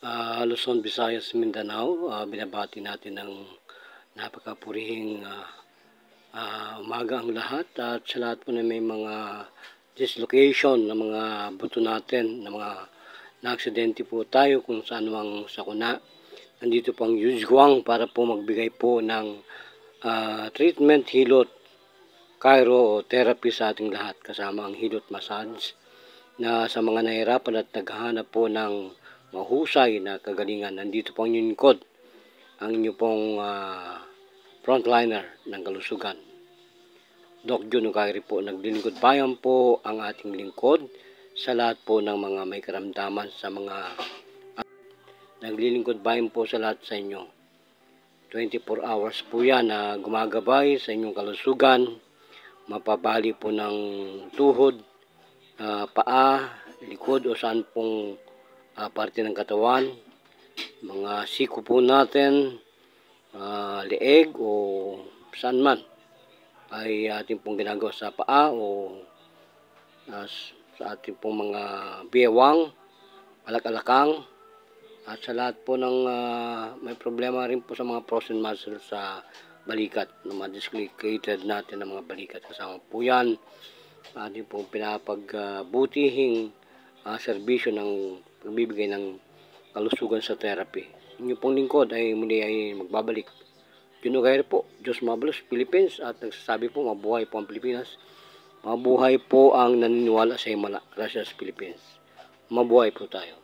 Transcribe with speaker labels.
Speaker 1: Luzon, Visayas, Mindanao. Binabati natin ng napakapurihing umaga ang lahat, at sa lahat po na may mga dislocation ng mga buto natin, ng mga na-aksidente po tayo kung saan mang sakuna. Nandito po ang Yuzhuang para po magbigay po ng treatment, hilot, chirotherapy sa ating lahat, kasama ang hilot massage na sa mga nahirapan at naghahanap po ng mahusay na kagalingan. Nandito po ang inyong lingkod, ang inyo pong frontliner ng kalusugan, Doc Jun Ukairi po. Naglilingkod bayan po ang ating lingkod sa lahat po ng mga may karamdaman, sa mga naglilingkod bayan po sa lahat sa inyo. 24 hours po yan na gumagabay sa inyong kalusugan, mapabali po ng tuhod, paa, likod o saan pong parte ng katawan, mga siko po natin, leeg o saan man ay ating pong ginagawa sa paa o sa ating pong mga bewang, alak-alakang, at sa lahat po ng may problema rin po sa mga frozen muscles sa balikat, ng mga dislocated natin ng mga balikat. Kasama po yan ating pong pinapagbutihing serbisyo ng pagbibigay ng kalusugan sa therapy. Inyong pong lingkod ay muli ay magbabalik. Jun Ukairi po, Diyos Mabalos, Philippines, at nagsasabi po, mabuhay po ang Pilipinas. Mabuhay po ang naniniwala sa Himala. Gracias, Philippines. Mabuhay po tayo.